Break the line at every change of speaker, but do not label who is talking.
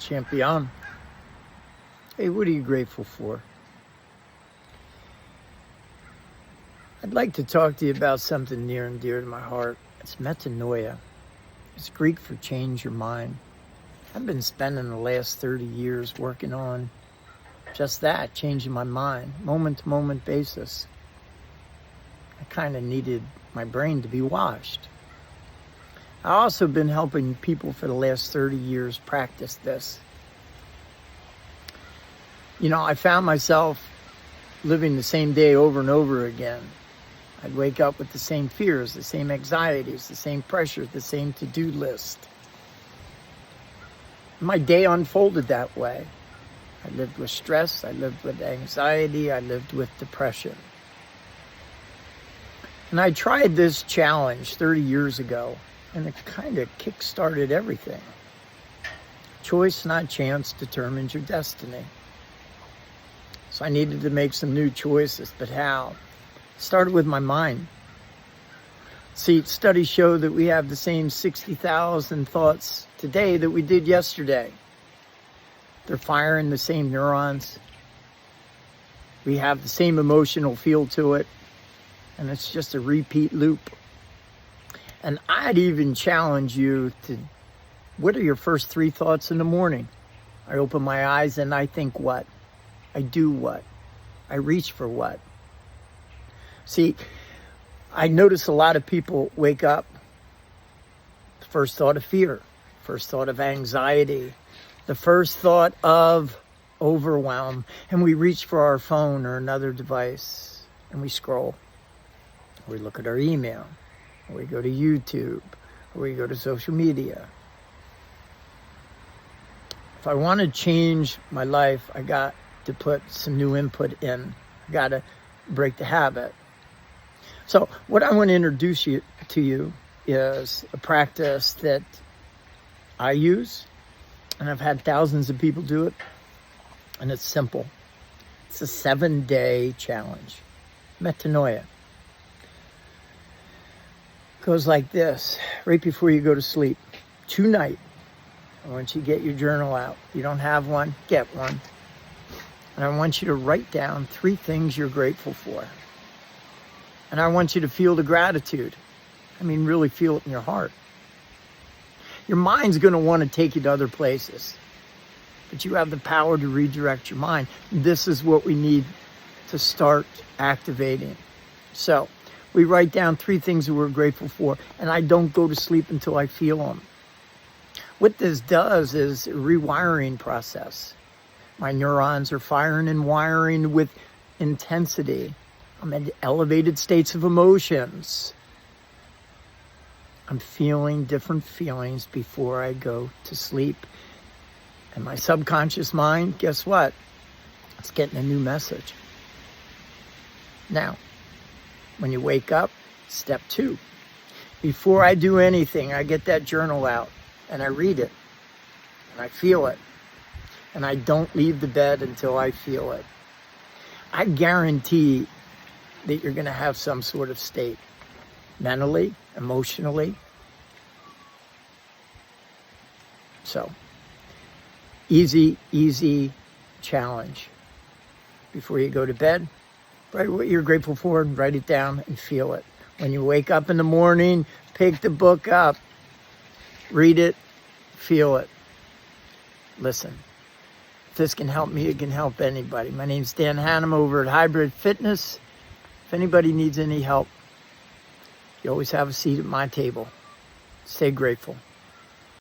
Champion. Hey, what are you grateful for? I'd like to talk to you about something near and dear to my heart. It's Noia. It's Greek for change your mind. I've been spending the last 30 years working on just that, changing my mind, moment-to-moment basis. I kind of needed my brain to be washed. I've also been helping people for the last 30 years practice this. You know, I found myself living the same day over and over again. I'd wake up with the same fears, the same anxieties, the same pressures, the same to-do list. My day unfolded that way. I lived with stress, I lived with anxiety, I lived with depression. And I tried this challenge 30 years ago, and it kind of kick-started everything. Choice, not chance, determines your destiny. So I needed to make some new choices, but how? Started with my mind. See, studies show that we have the same 60,000 thoughts today that we did yesterday. They're firing the same neurons. We have the same emotional feel to it, and it's just a repeat loop. And I'd even challenge you to, what are your first 3 thoughts in the morning? I open my eyes and I think what? I do what? I reach for what? See, I notice a lot of people wake up, the first thought of fear, first thought of anxiety, the first thought of overwhelm, and we reach for our phone or another device, and we scroll. We look at our email, or we go to YouTube, or we go to social media. If I want to change my life, I got to put some new input in. I got to break the habit. So what I want to introduce you to is a practice that I use, and I've had thousands of people do it, and it's simple. It's a 7-day challenge. Metanoia. Goes like this, right before you go to sleep. Tonight, I want you to get your journal out. If you don't have one, get one. And I want you to write down 3 things you're grateful for. And I want you to feel the gratitude. I mean, really feel it in your heart. Your mind's going to want to take you to other places, but you have the power to redirect your mind. This is what we need to start activating. So we write down 3 things that we're grateful for, and I don't go to sleep until I feel them. What this does is a rewiring process. My neurons are firing and wiring with intensity. I'm in elevated states of emotions. I'm feeling different feelings before I go to sleep. And my subconscious mind, guess what? It's getting a new message. Now, when you wake up, step 2. Before I do anything, I get that journal out and I read it and I feel it. And I don't leave the bed until I feel it. I guarantee that you're going to have some sort of state, mentally, emotionally. So, easy challenge. Before you go to bed, write what you're grateful for and write it down and feel it. When you wake up in the morning, pick the book up, read it, feel it, listen. If this can help me, it can help anybody. My name's Dan Hannum over at Hybrid Fitness. If anybody needs any help, you always have a seat at my table. Stay grateful.